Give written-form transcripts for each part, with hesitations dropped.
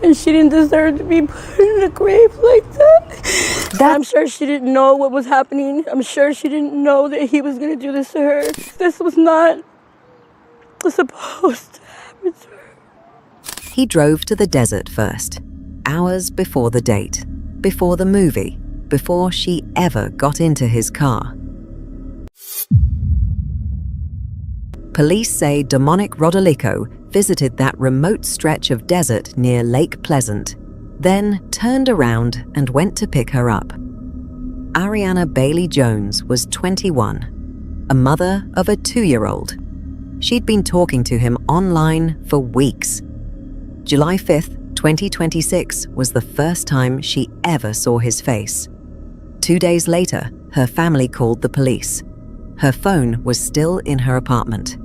and she didn't deserve to be put in a grave like that. I'm sure she didn't know what was happening. I'm sure she didn't know that he was going to do this to her. This was not supposed to happen to her. He drove to the desert first, hours before the date, before the movie, before she ever got into his car. Police say Dominic Rodolico visited that remote stretch of desert near Lake Pleasant, then turned around and went to pick her up. Arianna Bailey Jones was 21, a mother of a 2-year-old. She'd been talking to him online for weeks. July 5th, 2026 was the first time she ever saw his face. 2 days later, her family called the police. Her phone was still in her apartment.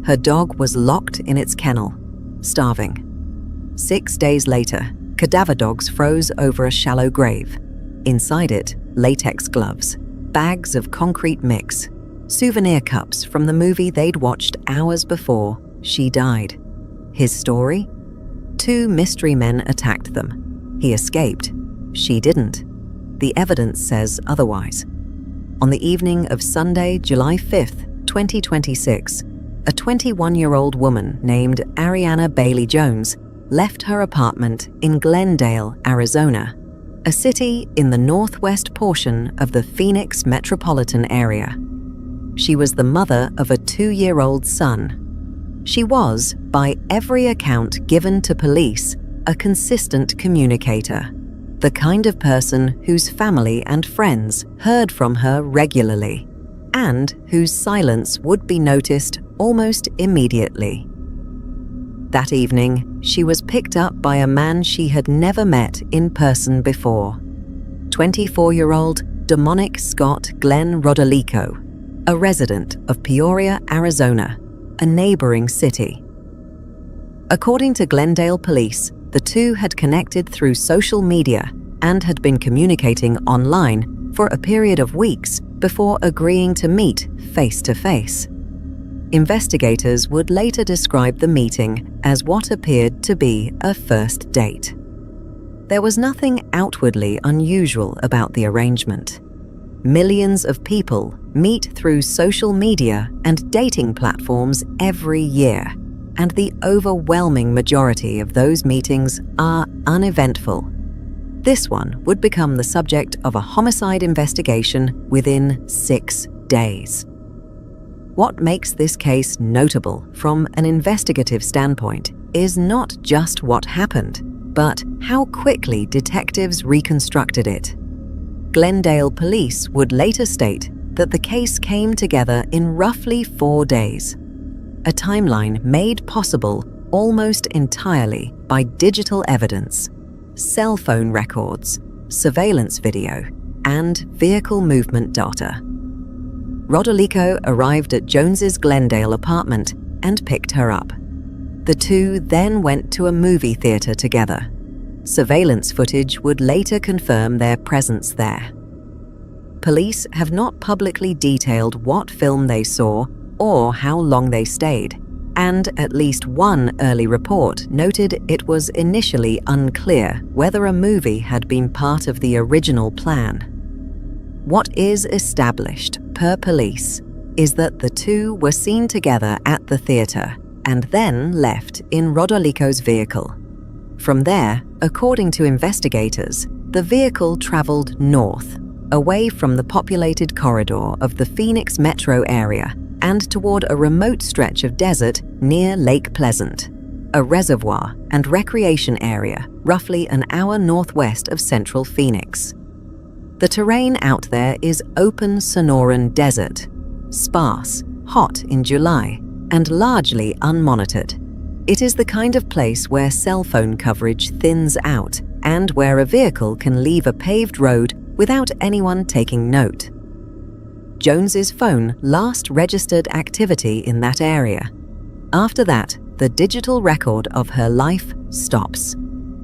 Her dog was locked in its kennel, starving. 6 days later, cadaver dogs froze over a shallow grave. Inside it, latex gloves, bags of concrete mix, souvenir cups from the movie they'd watched hours before she died. His story? 2 mystery men attacked them. He escaped. She didn't. The evidence says otherwise. On the evening of Sunday, July 5th, 2026, a 21-year-old woman named Arianna Bailey Jones left her apartment in Glendale, Arizona, a city in the northwest portion of the Phoenix metropolitan area. She was the mother of a 2-year-old son. She was, by every account given to police, a consistent communicator, the kind of person whose family and friends heard from her regularly, and whose silence would be noticed almost immediately. That evening, she was picked up by a man she had never met in person before. 24-year-old Dominic Scott Glenn Rodolico, a resident of Peoria, Arizona, a neighboring city. According to Glendale police, the two had connected through social media and had been communicating online for a period of weeks before agreeing to meet face-to-face. Investigators would later describe the meeting as what appeared to be a first date. There was nothing outwardly unusual about the arrangement. Millions of people meet through social media and dating platforms every year, and the overwhelming majority of those meetings are uneventful. This one would become the subject of a homicide investigation within 6 days. What makes this case notable from an investigative standpoint is not just what happened, but how quickly detectives reconstructed it. Glendale police would later state that the case came together in roughly 4 days, a timeline made possible almost entirely by digital evidence, cell phone records, surveillance video, and vehicle movement data. Rodolico arrived at Jones's Glendale apartment and picked her up. The two then went to a movie theater together. Surveillance footage would later confirm their presence there. Police have not publicly detailed what film they saw or how long they stayed, and at least one early report noted it was initially unclear whether a movie had been part of the original plan. What is established, per police, is that the two were seen together at the theater and then left in Rodolico's vehicle. From there, according to investigators, the vehicle traveled north, away from the populated corridor of the Phoenix metro area and toward a remote stretch of desert near Lake Pleasant, a reservoir and recreation area roughly an hour northwest of central Phoenix. The terrain out there is open Sonoran desert, sparse, hot in July, and largely unmonitored. It is the kind of place where cell phone coverage thins out and where a vehicle can leave a paved road without anyone taking note. Jones's phone last registered activity in that area. After that, the digital record of her life stops.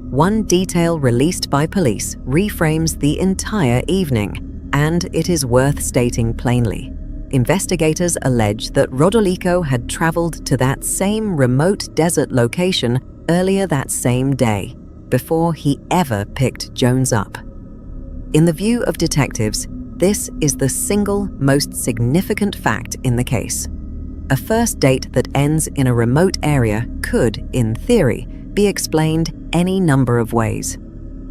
One detail released by police reframes the entire evening, and it is worth stating plainly. Investigators allege that Rodolico had traveled to that same remote desert location earlier that same day, before he ever picked Jones up. In the view of detectives, this is the single most significant fact in the case. A first date that ends in a remote area could, in theory, be explained any number of ways.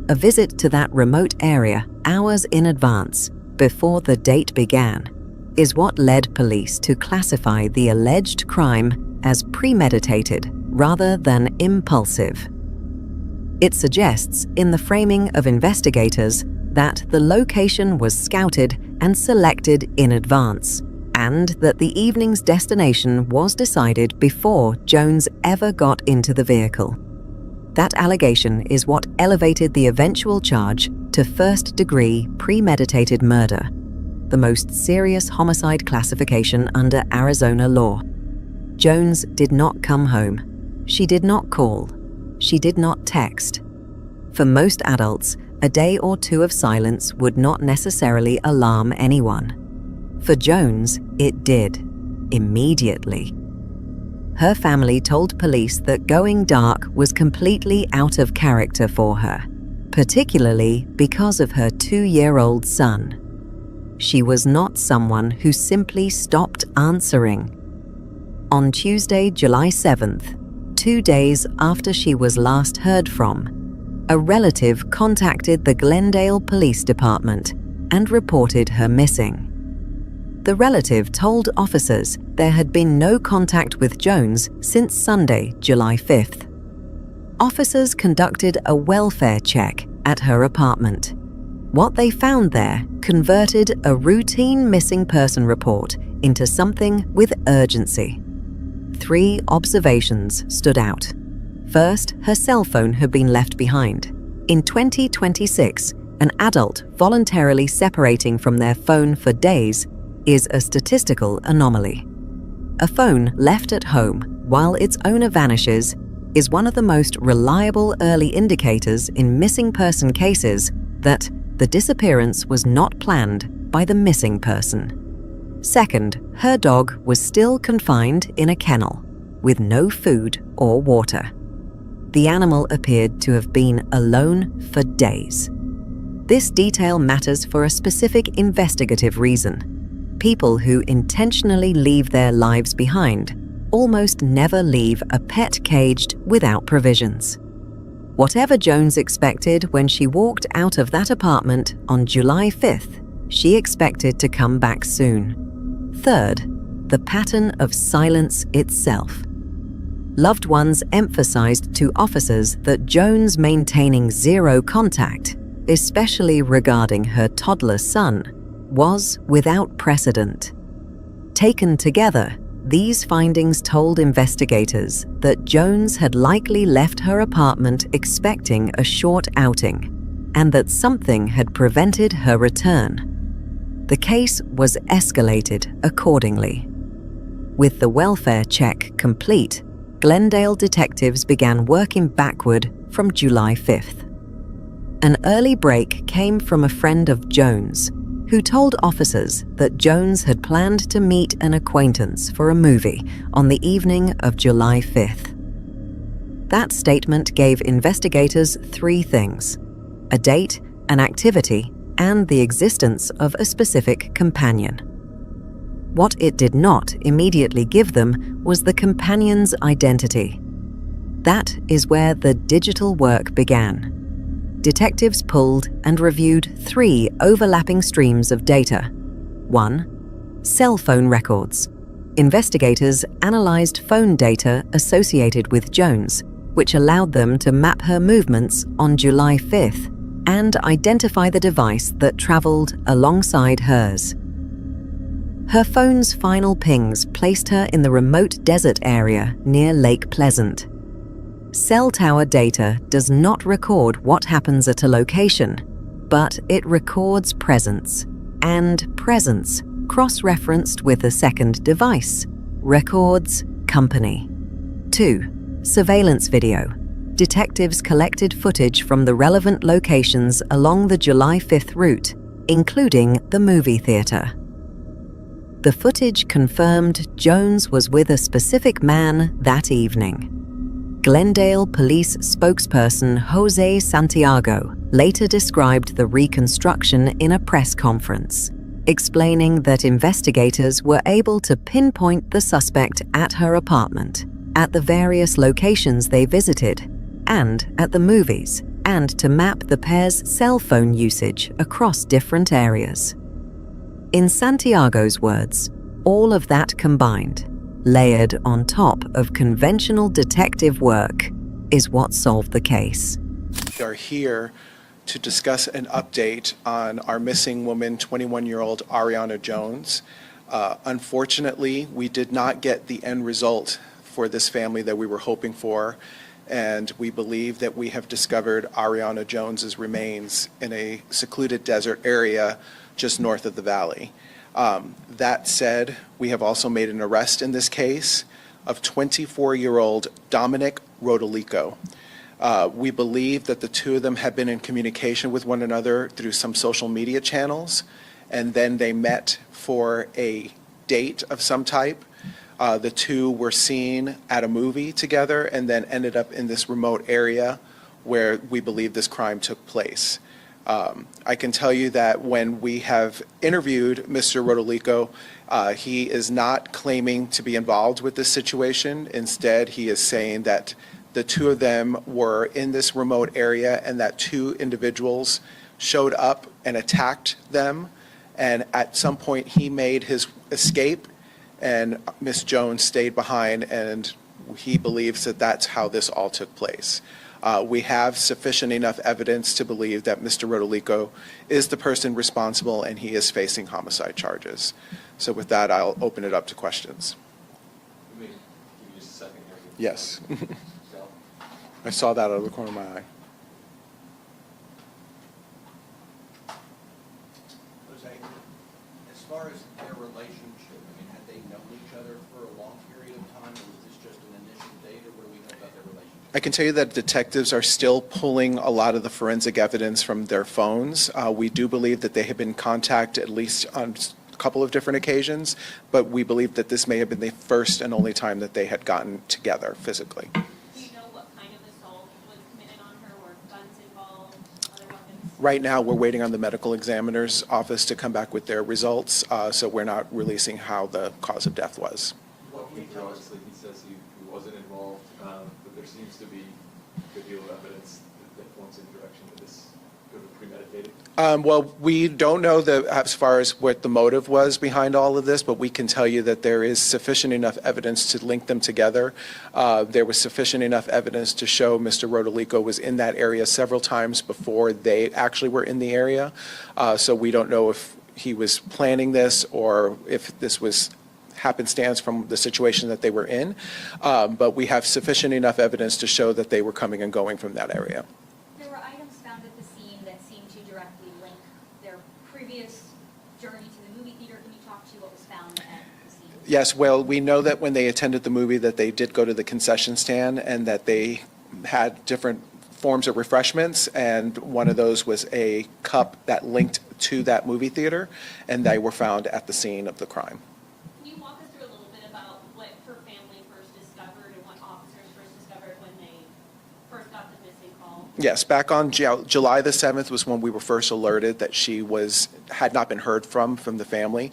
A visit to that remote area hours in advance, before the date began, is what led police to classify the alleged crime as premeditated rather than impulsive. It suggests, in the framing of investigators, that the location was scouted and selected in advance, and that the evening's destination was decided before Jones ever got into the vehicle. That allegation is what elevated the eventual charge to first-degree premeditated murder, the most serious homicide classification under Arizona law. Jones did not come home. She did not call. She did not text. For most adults, a day or two of silence would not necessarily alarm anyone. For Jones, it did, immediately. Her family told police that going dark was completely out of character for her, particularly because of her 2-year-old son. She was not someone who simply stopped answering. On Tuesday, July 7th, 2 days after she was last heard from, a relative contacted the Glendale Police Department and reported her missing. The relative told officers there had been no contact with Jones since Sunday, July 5th. Officers conducted a welfare check at her apartment. What they found there converted a routine missing person report into something with urgency. 3 observations stood out. First, her cell phone had been left behind. In 2026, an adult voluntarily separating from their phone for days is a statistical anomaly. A phone left at home while its owner vanishes is one of the most reliable early indicators in missing person cases that the disappearance was not planned by the missing person. Second, her dog was still confined in a kennel with no food or water. The animal appeared to have been alone for days. This detail matters for a specific investigative reason. People who intentionally leave their lives behind almost never leave a pet caged without provisions. Whatever Jones expected when she walked out of that apartment on July 5th, she expected to come back soon. Third, the pattern of silence itself. Loved ones emphasized to officers that Jones maintaining zero contact, especially regarding her toddler son, was without precedent. Taken together, these findings told investigators that Jones had likely left her apartment expecting a short outing, and that something had prevented her return. The case was escalated accordingly. With the welfare check complete, Glendale detectives began working backward from July 5th. An early break came from a friend of Jones, who told officers that Jones had planned to meet an acquaintance for a movie on the evening of July 5th. That statement gave investigators 3 things: a date, an activity, and the existence of a specific companion. What it did not immediately give them was the companion's identity. That is where the digital work began. Detectives pulled and reviewed 3 overlapping streams of data. 1. Cell phone records. Investigators analyzed phone data associated with Jones, which allowed them to map her movements on July 5th and identify the device that traveled alongside hers. Her phone's final pings placed her in the remote desert area near Lake Pleasant. Cell tower data does not record what happens at a location, but it records presence, and presence, cross-referenced with a second device, records company. 2. Surveillance video. Detectives collected footage from the relevant locations along the July 5th route, including the movie theater. The footage confirmed Jones was with a specific man that evening. Glendale Police spokesperson Jose Santiago later described the reconstruction in a press conference, explaining that investigators were able to pinpoint the suspect at her apartment, at the various locations they visited, and at the movies, and to map the pair's cell phone usage across different areas. In Santiago's words, all of that combined, layered on top of conventional detective work, is what solved the case. We are here to discuss an update on our missing woman, 21-year-old Arianna Jones. Unfortunately, we did not get the end result for this family that we were hoping for, and we believe that we have discovered Arianna Jones's remains in a secluded desert area just north of the valley. That said, we have also made an arrest in this case of 24-year-old Dominic Rodolico. We believe that the two of them had been in communication with one another through some social media channels, and then they met for a date of some type. The two were seen at a movie together and then ended up in this remote area where we believe this crime took place. I can tell you that when we have interviewed Mr. Rodolico, he is not claiming to be involved with this situation. Instead, he is saying that the two of them were in this remote area and that two individuals showed up and attacked them. And at some point, he made his escape and Miss Jones stayed behind, and he believes that that's how this all took place. We have sufficient enough evidence to believe that Mr. Rodolico is the person responsible and he is facing homicide charges. So with that, I'll open it up to questions. Let me give you just a second here. Yes. I saw that out of the corner of my eye. Jose, as far as their relationship, I mean, had they known each other for a long period of time, or was this just an initial date, or what do we know about their relationship? I can tell you that detectives are still pulling a lot of the forensic evidence from their phones. We do believe that they have been in contact at least on a couple of different occasions, but we believe that this may have been the first and only time that they had gotten together physically. Do you know what kind of assault was committed on her, or guns involved, other weapons? Right now, we're waiting on the medical examiner's office to come back with their results, so we're not releasing how the cause of death was. What he obviously he says he wasn't involved, but there seems to be a good deal of evidence that points in the direction that this could have premeditated. Well, we don't know as far as what the motive was behind all of this, but we can tell you that there is sufficient enough evidence to link them together. There was sufficient enough evidence to show Mr. Rodolico was in that area several times before they actually were in the area. So we don't know if he was planning this or if this was happenstance from the situation that they were in. But we have sufficient enough evidence to show that they were coming and going from that area. There were items found at the scene that seemed to directly link their previous journey to the movie theater. Can you talk to what was found at the scene? Yes, well, we know that when they attended the movie that they did go to the concession stand and that they had different forms of refreshments, and one of those was a cup that linked to that movie theater, and they were found at the scene of the crime. Can you walk us through a little bit about what her family first discovered and what officers first discovered when they first got the missing call? Yes, back on July the 7th was when we were first alerted that she had not been heard from the family.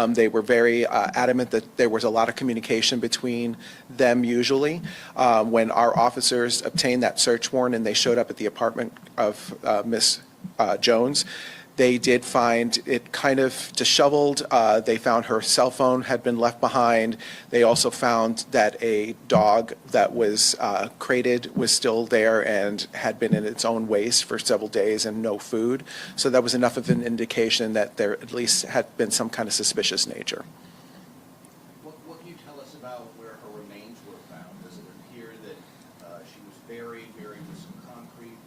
They were very adamant that there was a lot of communication between them usually. When our officers obtained that search warrant and they showed up at the apartment of Miss Jones, they did find it kind of disheveled. They found her cell phone had been left behind. They also found that a dog that was crated was still there and had been in its own waste for several days and no food. So that was enough of an indication that there at least had been some kind of suspicious nature. What can you tell us about where her remains were found? Does it appear that she was buried with some concrete?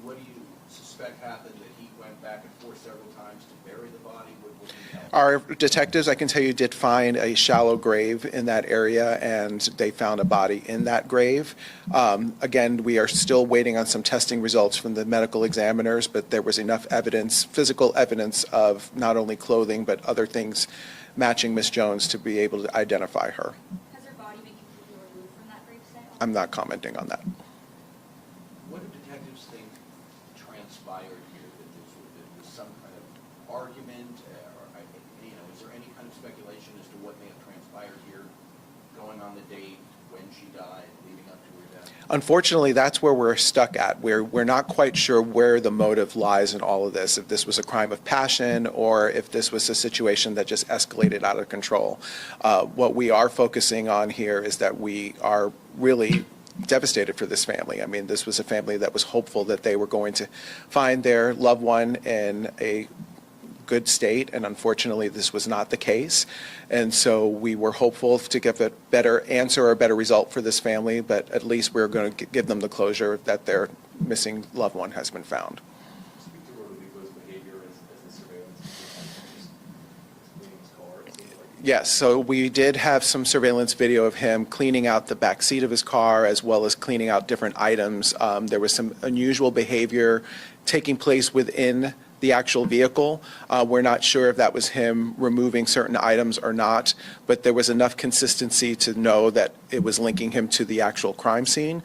What do you suspect happened, that he went back and forth several times to bury the body? What can you tell us? Our detectives, I can tell you, did find a shallow grave in that area, and they found a body in that grave. Again, we are still waiting on some testing results from the medical examiners, but there was enough evidence, physical evidence of not only clothing but other things matching Miss Jones to be able to identify her. Has her body been completely removed from that grave site I'm not commenting on that. What do detectives think transpired here? That there was some kind of argument, or is there any kind of speculation as to what may have transpired here, going on the date, when she died, leading up to her death? Unfortunately, that's where we're stuck at. We're not quite sure where the motive lies in all of this, if this was a crime of passion or if this was a situation that just escalated out of control. What we are focusing on here is that we are really devastated for this family. I mean, this was a family that was hopeful that they were going to find their loved one in a good state, and unfortunately this was not the case. And so we were hopeful to give a better answer or a better result for this family, but at least we're going to give them the closure that their missing loved one has been found. Speak to Rodolico's behavior as the surveillance just cleaning his car, it seems like. Yes, so we did have some surveillance video of him cleaning out the back seat of his car as well as cleaning out different items. There was some unusual behavior taking place within the actual vehicle. We're not sure if that was him removing certain items or not, but there was enough consistency to know that it was linking him to the actual crime scene.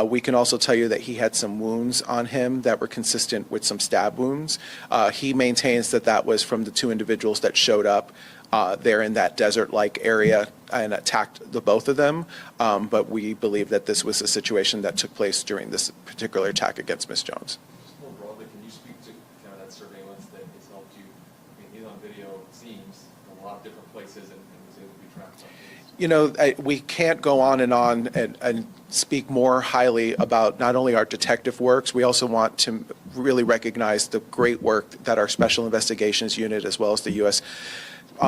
We can also tell you that he had some wounds on him that were consistent with some stab wounds. He maintains that that was from the two individuals that showed up there in that desert-like area and attacked the both of them, but we believe that this was a situation that took place during this particular attack against Ms. Jones. Just more broadly, can you speak to kind of that surveillance that has helped you? I mean, he's on video, it seems, in a lot of different places and was able to be tracked on things. You know, we can't go on and speak more highly about not only our detective works, we also want to really recognize the great work that our Special Investigations Unit as well as the U.S.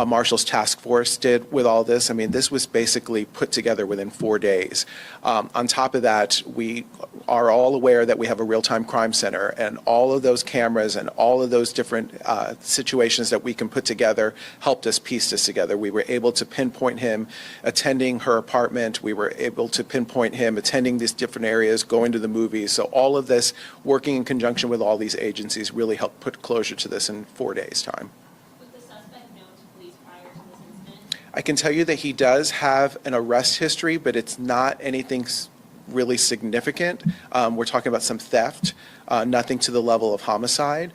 Marshals Task Force did with all this. I mean, this was basically put together within 4 days. On top of that, we are all aware that we have a real-time crime center, and all of those cameras and all of those different situations that we can put together helped us piece this together. We were able to pinpoint him attending her apartment. We were able to pinpoint him attending these different areas, going to the movies. So all of this, working in conjunction with all these agencies, really helped put closure to this in 4 days' time. I can tell you that he does have an arrest history, but it's not anything really significant. We're talking about some theft, nothing to the level of homicide.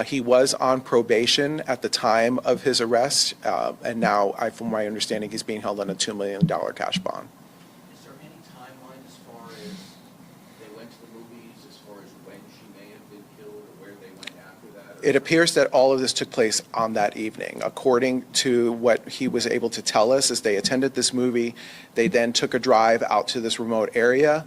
He was on probation at the time of his arrest, and now, from my understanding, he's being held on a $2 million cash bond. Is there any timeline as far as they went to the movies, as far as when she may have been killed, or where they went after that? It appears that all of this took place on that evening. According to what he was able to tell us, as they attended this movie, they then took a drive out to this remote area.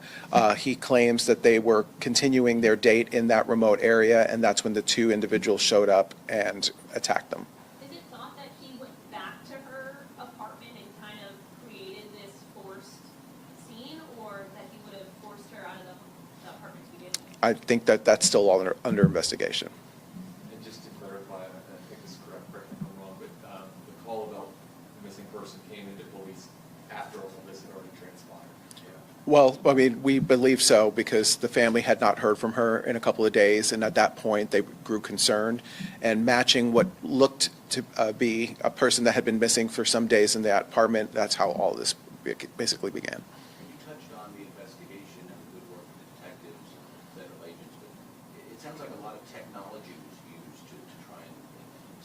He claims that they were continuing their date in that remote area, and that's when the two individuals showed up and attacked them. Is it thought that he went back to her apartment and kind of created this forced scene, or that he would have forced her out of the apartment to begin with? I think that that's still all under investigation. And just to clarify, I think this is correct me if I'm wrong, but the call about the missing person came into police after all this had already transpired. Yeah. Well, I mean, we believe so because the family had not heard from her in a couple of days, and at that point they grew concerned. And matching what looked to be a person that had been missing for some days in that apartment, that's how all this basically began. You touched on the investigation and the good work of the detectives and federal agents, but it sounds like a lot of technology was used to try and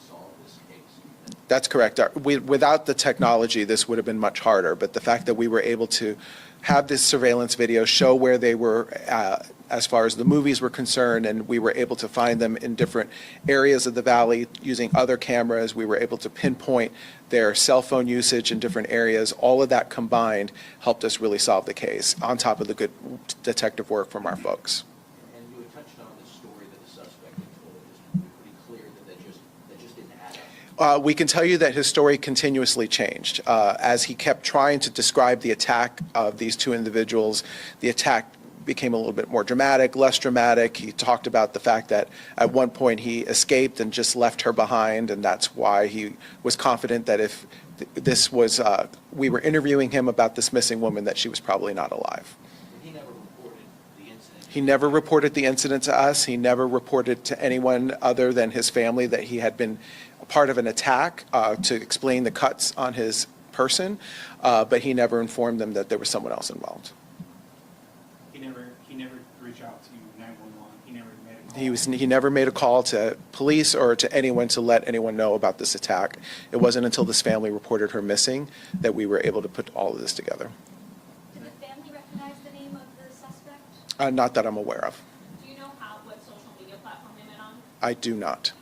solve this case. That's correct. Without the technology, this would have been much harder, but the fact that we were able to have this surveillance video show where they were as far as the movies were concerned, and we were able to find them in different areas of the valley using other cameras. We were able to pinpoint their cell phone usage in different areas. All of that combined helped us really solve the case, on top of the good detective work from our folks. And you had touched on the story that the suspect had told. It was pretty clear that just didn't add up. We can tell you that his story continuously changed. As he kept trying to describe the attack of these two individuals, the attack became a little bit more dramatic, less dramatic. He talked about the fact that at one point he escaped and just left her behind, and that's why he was confident that if this was, we were interviewing him about this missing woman, that she was probably not alive. He never reported the incident. He never reported the incident to us. He never reported to anyone other than his family that he had been a part of an attack to explain the cuts on his person, but he never informed them that there was someone else involved. He never made a call to police or to anyone to let anyone know about this attack. It wasn't until this family reported her missing that we were able to put all of this together. Did the family recognize the name of the suspect? Not that I'm aware of. Do you know what social media platform they met on? I do not.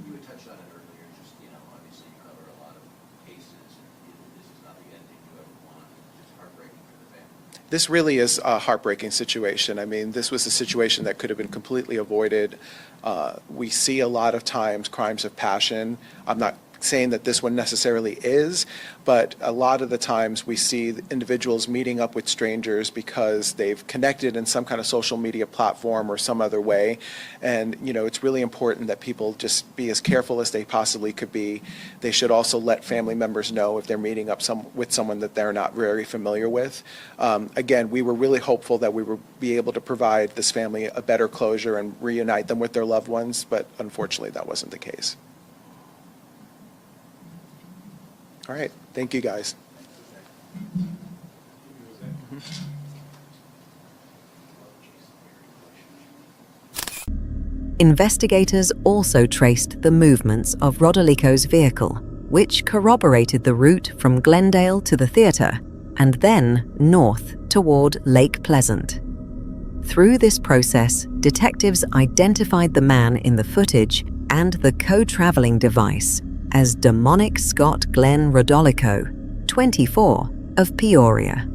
You had touched on it earlier, just, obviously you cover a lot of cases, and this is not the ending you ever want. It's heartbreaking for the family. This really is a heartbreaking situation. I mean, this was a situation that could have been completely avoided. We see a lot of times crimes of passion. I'm not saying that this one necessarily is, but a lot of the times we see individuals meeting up with strangers because they've connected in some kind of social media platform or some other way. And, it's really important that people just be as careful as they possibly could be. They should also let family members know if they're meeting up with someone that they're not very familiar with. Again, we were really hopeful that we would be able to provide this family a better closure and reunite them with their loved ones, but unfortunately that wasn't the case. All right, thank you guys. Investigators also traced the movements of Rodolico's vehicle, which corroborated the route from Glendale to the theater and then north toward Lake Pleasant. Through this process, detectives identified the man in the footage and the co-traveling device as Demonic Scott Glenn Rodolico, 24, of Peoria.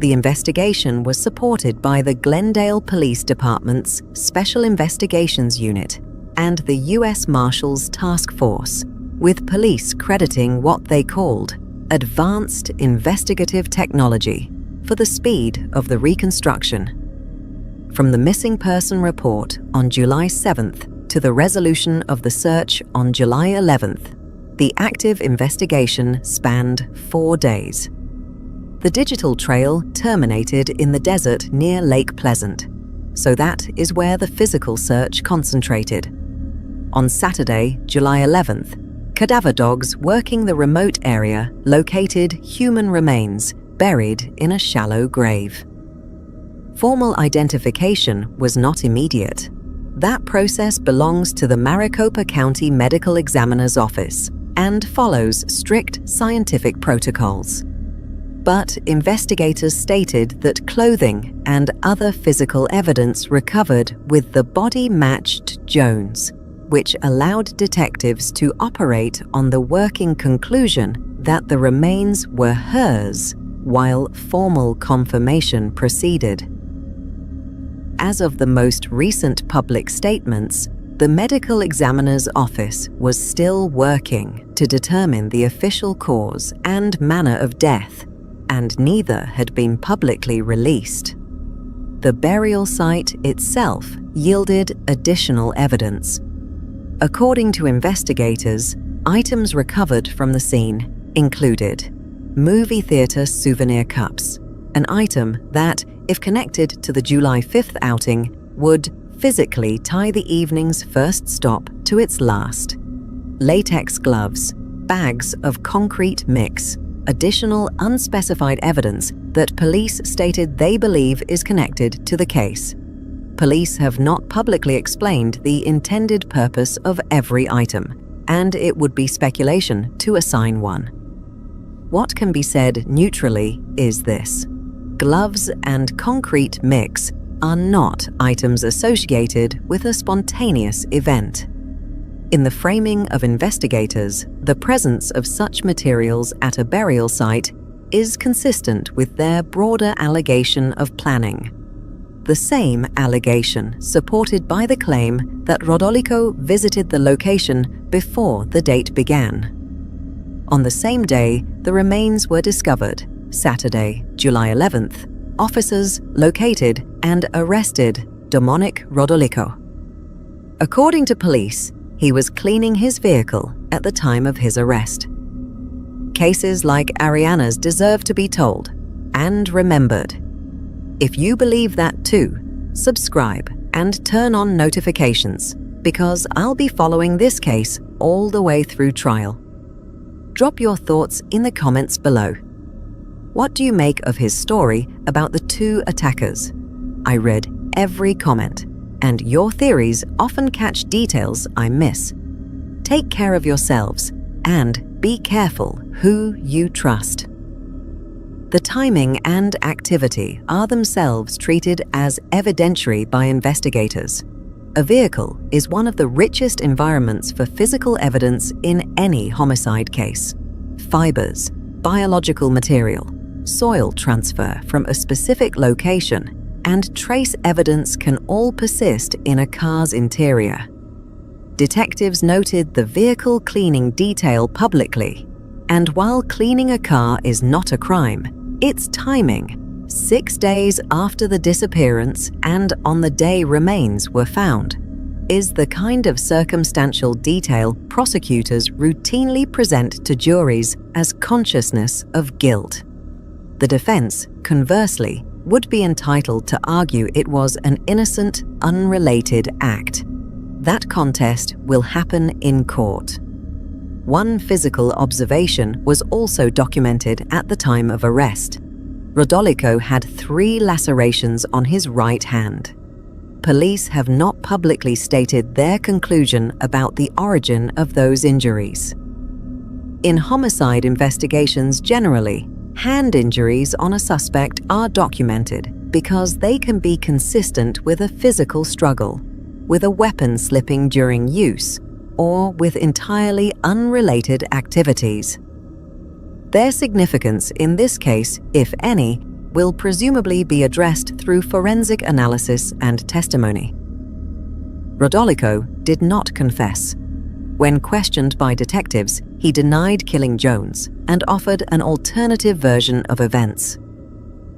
The investigation was supported by the Glendale Police Department's Special Investigations Unit and the U.S. Marshals Task Force, with police crediting what they called advanced investigative technology for the speed of the reconstruction. From the missing person report on July 7th to the resolution of the search on July 11th, the active investigation spanned 4 days. The digital trail terminated in the desert near Lake Pleasant, so that is where the physical search concentrated. On Saturday, July 11th, cadaver dogs working the remote area located human remains buried in a shallow grave. Formal identification was not immediate. That process belongs to the Maricopa County Medical Examiner's Office and follows strict scientific protocols. But investigators stated that clothing and other physical evidence recovered with the body matched Jones, which allowed detectives to operate on the working conclusion that the remains were hers while formal confirmation proceeded. As of the most recent public statements, the medical examiner's office was still working to determine the official cause and manner of death, and neither had been publicly released. The burial site itself yielded additional evidence. According to investigators, items recovered from the scene included movie theater souvenir cups, an item that, if connected to the July 5th outing, would physically tie the evening's first stop to its last. Latex gloves, bags of concrete mix, additional unspecified evidence that police stated they believe is connected to the case. Police have not publicly explained the intended purpose of every item, and it would be speculation to assign one. What can be said neutrally is this: gloves and concrete mix are not items associated with a spontaneous event. In the framing of investigators, the presence of such materials at a burial site is consistent with their broader allegation of planning. The same allegation supported by the claim that Rodolico visited the location before the date began. On the same day, the remains were discovered, Saturday, July 11th, officers located and arrested Demonic Rodolico. According to police, he was cleaning his vehicle at the time of his arrest. Cases like Arianna's deserve to be told and remembered. If you believe that too, subscribe and turn on notifications, because I'll be following this case all the way through trial. Drop your thoughts in the comments below. What do you make of his story about the two attackers? I read every comment, and your theories often catch details I miss. Take care of yourselves and be careful who you trust. The timing and activity are themselves treated as evidentiary by investigators. A vehicle is one of the richest environments for physical evidence in any homicide case. Fibers, biological material, soil transfer from a specific location, and trace evidence can all persist in a car's interior. Detectives noted the vehicle cleaning detail publicly, and while cleaning a car is not a crime, its timing, 6 days after the disappearance and on the day remains were found, is the kind of circumstantial detail prosecutors routinely present to juries as consciousness of guilt. The defense, conversely, would be entitled to argue it was an innocent, unrelated act. That contest will happen in court. One physical observation was also documented at the time of arrest. Rodolico had 3 lacerations on his right hand. Police have not publicly stated their conclusion about the origin of those injuries. In homicide investigations generally, hand injuries on a suspect are documented because they can be consistent with a physical struggle, with a weapon slipping during use, or with entirely unrelated activities. Their significance in this case, if any, will presumably be addressed through forensic analysis and testimony. Rodolico did not confess. When questioned by detectives, he denied killing Jones and offered an alternative version of events.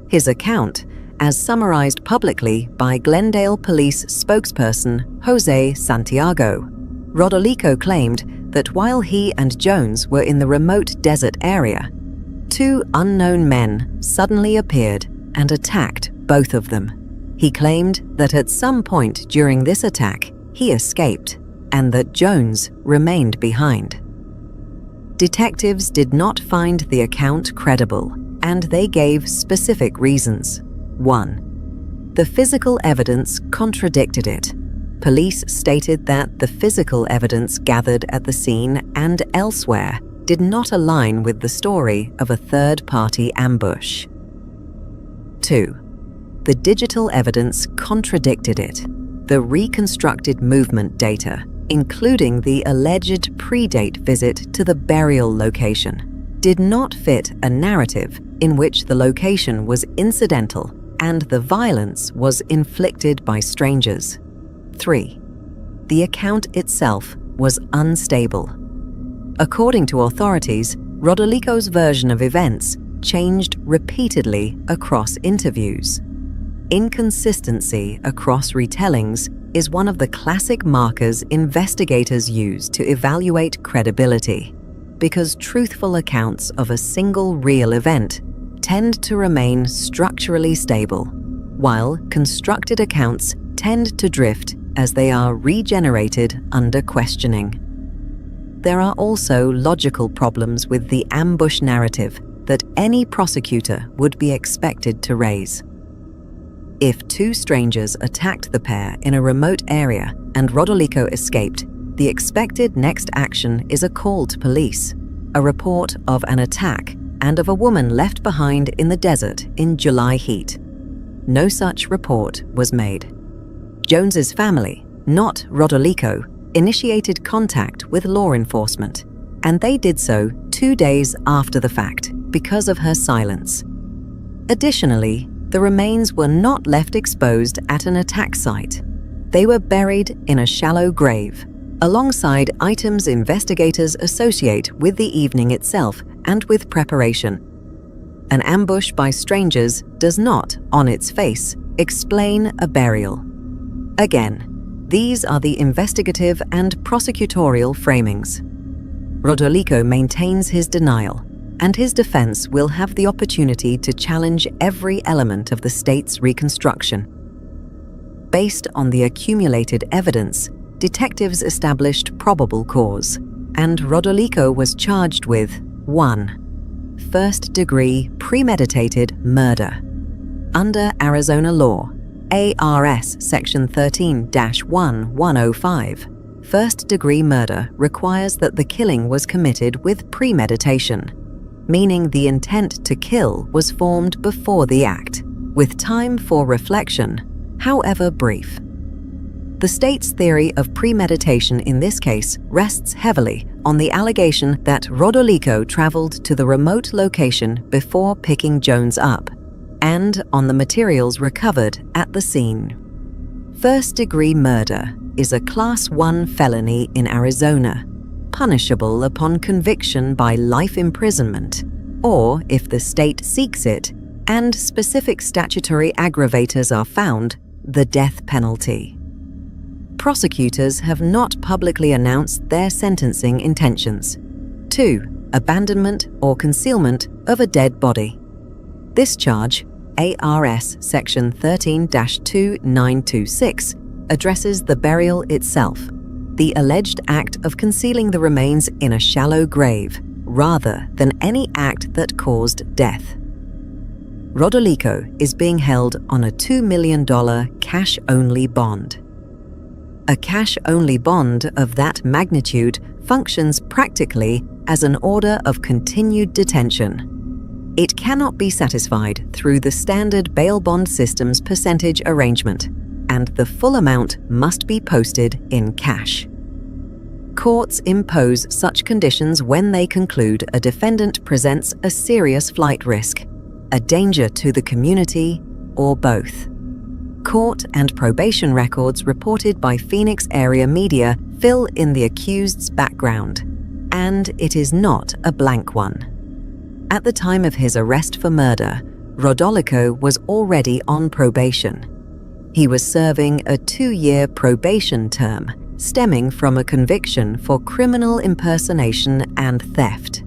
His account, as summarized publicly by Glendale Police spokesperson Jose Santiago, Rodolico claimed that while he and Jones were in the remote desert area, 2 unknown men suddenly appeared and attacked both of them. He claimed that at some point during this attack, he escaped and that Jones remained behind. Detectives did not find the account credible, and they gave specific reasons. 1. The physical evidence contradicted it. Police stated that the physical evidence gathered at the scene and elsewhere did not align with the story of a third-party ambush. 2. The digital evidence contradicted it. The reconstructed movement data, including the alleged predate visit to the burial location, did not fit a narrative in which the location was incidental and the violence was inflicted by strangers. 3. The account itself was unstable. According to authorities, Rodolico's version of events changed repeatedly across interviews. Inconsistency across retellings is one of the classic markers investigators use to evaluate credibility, because truthful accounts of a single real event tend to remain structurally stable, while constructed accounts tend to drift as they are regenerated under questioning. There are also logical problems with the ambush narrative that any prosecutor would be expected to raise. If 2 strangers attacked the pair in a remote area and Rodolico escaped, the expected next action is a call to police, a report of an attack, and of a woman left behind in the desert in July heat. No such report was made. Jones's family, not Rodolico, initiated contact with law enforcement, and they did so 2 days after the fact because of her silence. Additionally, the remains were not left exposed at an attack site. They were buried in a shallow grave, alongside items investigators associate with the evening itself and with preparation. An ambush by strangers does not, on its face, explain a burial. Again, these are the investigative and prosecutorial framings. Rodolico maintains his denial, and his defense will have the opportunity to challenge every element of the state's reconstruction. Based on the accumulated evidence, detectives established probable cause, and Rodolico was charged with 1. First-degree premeditated murder. Under Arizona law, ARS Section 13-1-105, first-degree murder requires that the killing was committed with premeditation, meaning the intent to kill was formed before the act, with time for reflection, however brief. The state's theory of premeditation in this case rests heavily on the allegation that Rodolico traveled to the remote location before picking Jones up, and on the materials recovered at the scene. First-degree murder is a Class 1 felony in Arizona, punishable upon conviction by life imprisonment, or, if the state seeks it, and specific statutory aggravators are found, the death penalty. Prosecutors have not publicly announced their sentencing intentions. 2. Abandonment or concealment of a dead body. This charge, ARS Section 13-2926, addresses the burial itself, the alleged act of concealing the remains in a shallow grave, rather than any act that caused death. Rodolico is being held on a $2 million cash-only bond. A cash-only bond of that magnitude functions practically as an order of continued detention. It cannot be satisfied through the standard bail bond system's percentage arrangement, and the full amount must be posted in cash. Courts impose such conditions when they conclude a defendant presents a serious flight risk, a danger to the community, or both. Court and probation records reported by Phoenix area media fill in the accused's background, and it is not a blank one. At the time of his arrest for murder, Rodolico was already on probation. He was serving a 2-year probation term stemming from a conviction for criminal impersonation and theft.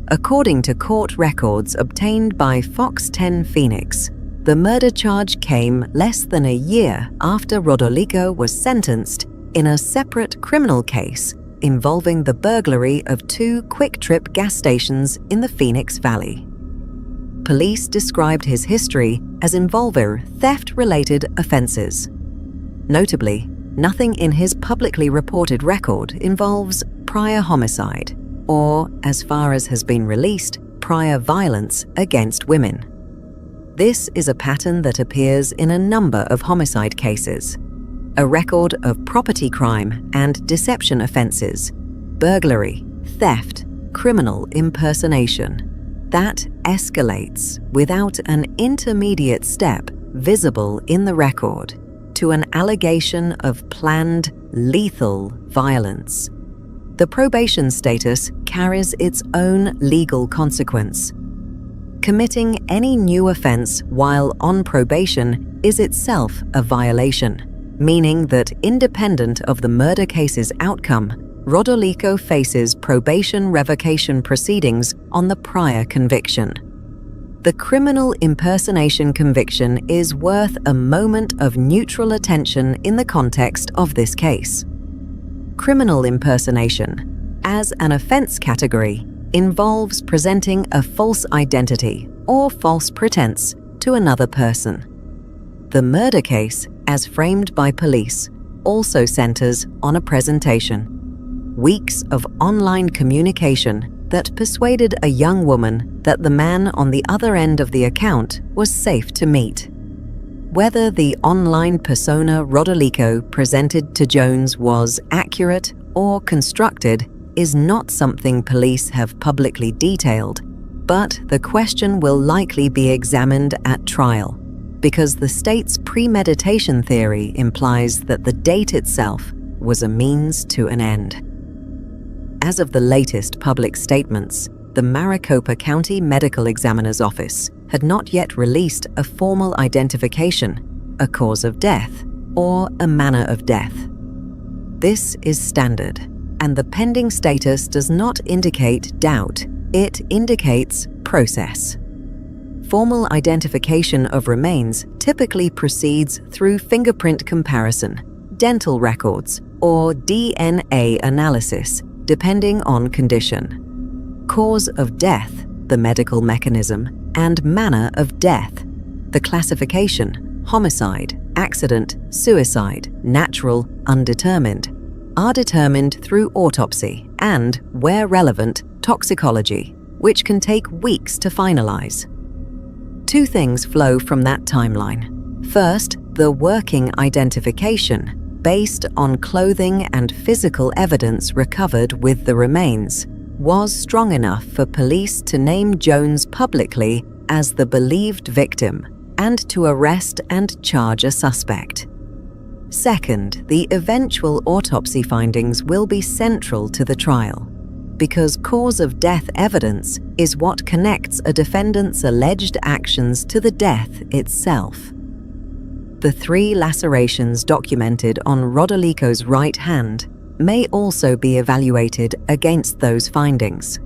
According to court records obtained by Fox 10 Phoenix, the murder charge came less than a year after Rodolico was sentenced in a separate criminal case involving the burglary of 2 quick-trip gas stations in the Phoenix Valley. Police described his history as involving theft-related offenses. Notably, nothing in his publicly reported record involves prior homicide or, as far as has been released, prior violence against women. This is a pattern that appears in a number of homicide cases. A record of property crime and deception offenses, burglary, theft, criminal impersonation. That escalates without an intermediate step visible in the record to an allegation of planned, lethal violence. The probation status carries its own legal consequence. Committing any new offense while on probation is itself a violation, meaning that independent of the murder case's outcome, Rodolico faces probation revocation proceedings on the prior conviction. The criminal impersonation conviction is worth a moment of neutral attention in the context of this case. Criminal impersonation, as an offense category, involves presenting a false identity or false pretense to another person. The murder case, as framed by police, also centers on a presentation. Weeks of online communication that persuaded a young woman that the man on the other end of the account was safe to meet. Whether the online persona Rodolico presented to Jones was accurate or constructed is not something police have publicly detailed, but the question will likely be examined at trial, because the state's premeditation theory implies that the date itself was a means to an end. As of the latest public statements, the Maricopa County Medical Examiner's Office had not yet released a formal identification, a cause of death, or a manner of death. This is standard, and the pending status does not indicate doubt, it indicates process. Formal identification of remains typically proceeds through fingerprint comparison, dental records, or DNA analysis, depending on condition. Cause of death, the medical mechanism, and manner of death, the classification, homicide, accident, suicide, natural, undetermined, are determined through autopsy and, where relevant, toxicology, which can take weeks to finalize. Two things flow from that timeline. First, the working identification, based on clothing and physical evidence recovered with the remains, was strong enough for police to name Jones publicly as the believed victim and to arrest and charge a suspect. Second, the eventual autopsy findings will be central to the trial, because cause of death evidence is what connects a defendant's alleged actions to the death itself. The 3 lacerations documented on Rodolico's right hand may also be evaluated against those findings.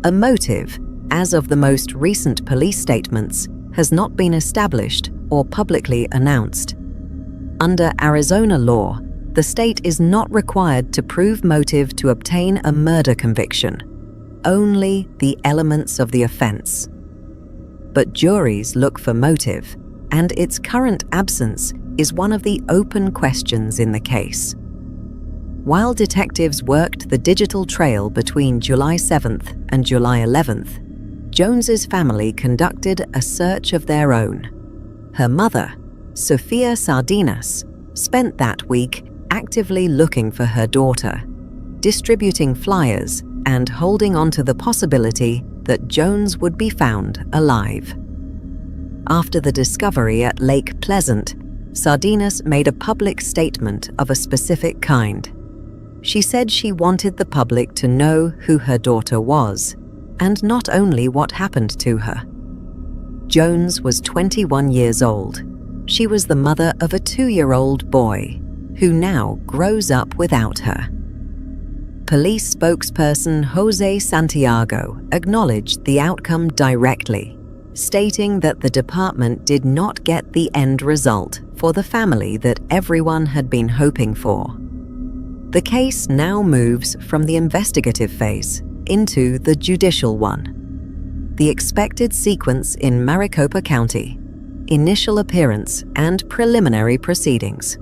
A motive, as of the most recent police statements, has not been established or publicly announced. Under Arizona law, the state is not required to prove motive to obtain a murder conviction, only the elements of the offense. But juries look for motive, and its current absence is one of the open questions in the case. While detectives worked the digital trail between July 7th and July 11th, Jones's family conducted a search of their own. Her mother, Sofia Sardinas, spent that week actively looking for her daughter, distributing flyers and holding on to the possibility that Jones would be found alive. After the discovery at Lake Pleasant, Sardinas made a public statement of a specific kind. She said she wanted the public to know who her daughter was, and not only what happened to her. Jones was 21 years old. She was the mother of a 2-year-old boy, who now grows up without her. Police spokesperson Jose Santiago acknowledged the outcome directly, stating that the department did not get the end result for the family that everyone had been hoping for. The case now moves from the investigative phase into the judicial one. The expected sequence in Maricopa County: initial appearance and preliminary proceedings.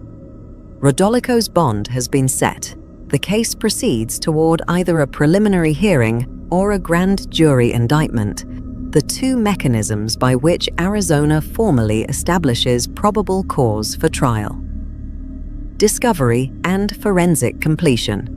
Rodolico's bond has been set. The case proceeds toward either a preliminary hearing or a grand jury indictment, the 2 mechanisms by which Arizona formally establishes probable cause for trial. Discovery and forensic completion.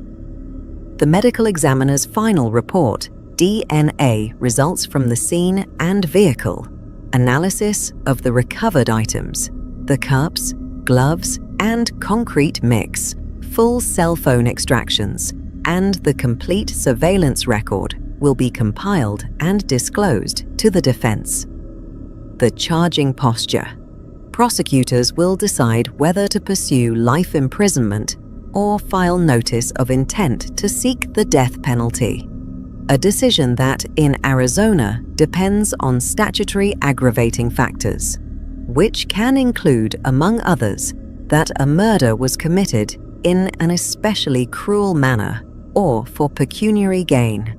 The medical examiner's final report, DNA results from the scene and vehicle, analysis of the recovered items, the cups, gloves, and concrete mix, full cell phone extractions, and the complete surveillance record will be compiled and disclosed to the defense. The charging posture. Prosecutors will decide whether to pursue life imprisonment or file notice of intent to seek the death penalty, a decision that, in Arizona, depends on statutory aggravating factors, which can include, among others, that a murder was committed in an especially cruel manner or for pecuniary gain.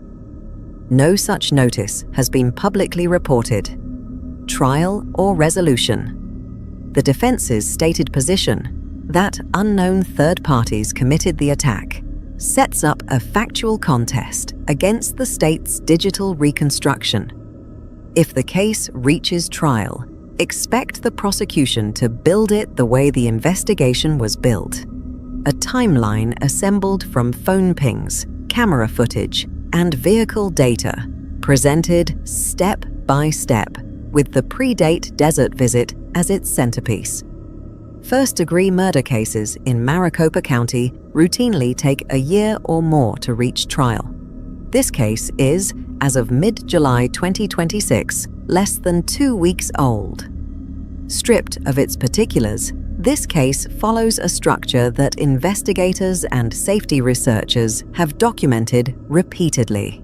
No such notice has been publicly reported. Trial or resolution. The defense's stated position that unknown third parties committed the attack sets up a factual contest against the state's digital reconstruction. If the case reaches trial, expect the prosecution to build it the way the investigation was built. A timeline assembled from phone pings, camera footage, and vehicle data, presented step by step, with the predate desert visit as its centerpiece. First-degree murder cases in Maricopa County routinely take a year or more to reach trial. This case is, as of mid-July 2026, less than 2 weeks old. Stripped of its particulars, this case follows a structure that investigators and safety researchers have documented repeatedly.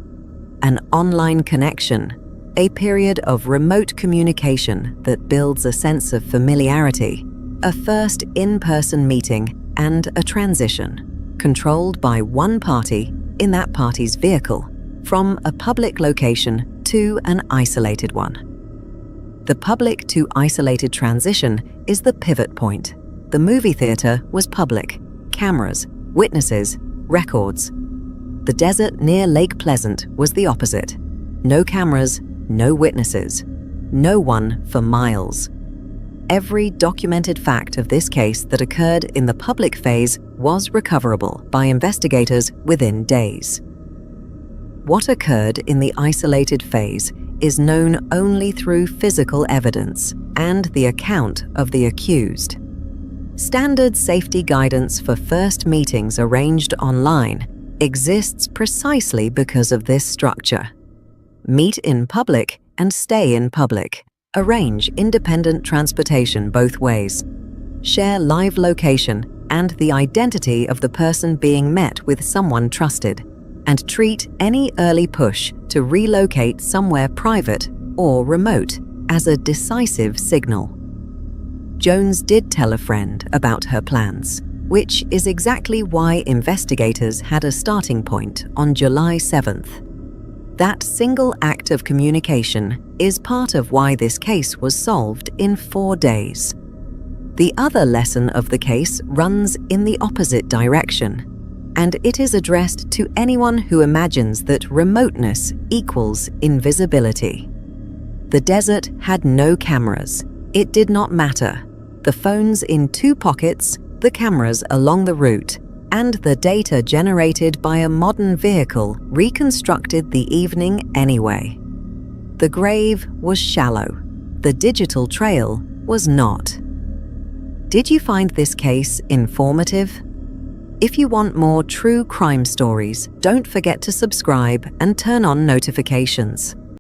An online connection, a period of remote communication that builds a sense of familiarity, a first in-person meeting, and a transition, controlled by one party in that party's vehicle, from a public location to an isolated one. The public to isolated transition is the pivot point. The movie theater was public. Cameras, witnesses, records. The desert near Lake Pleasant was the opposite. No cameras, no witnesses. No one for miles. Every documented fact of this case that occurred in the public phase was recoverable by investigators within days. What occurred in the isolated phase is known only through physical evidence and the account of the accused. Standard safety guidance for first meetings arranged online exists precisely because of this structure. Meet in public and stay in public. Arrange independent transportation both ways. Share live location and the identity of the person being met with someone trusted, and treat any early push to relocate somewhere private or remote as a decisive signal. Jones did tell a friend about her plans, which is exactly why investigators had a starting point on July 7th. That single act of communication is part of why this case was solved in 4 days. The other lesson of the case runs in the opposite direction, and it is addressed to anyone who imagines that remoteness equals invisibility. The desert had no cameras. It did not matter. The phones in 2 pockets, the cameras along the route, and the data generated by a modern vehicle reconstructed the evening anyway. The grave was shallow. The digital trail was not. Did you find this case informative? If you want more true crime stories, don't forget to subscribe and turn on notifications.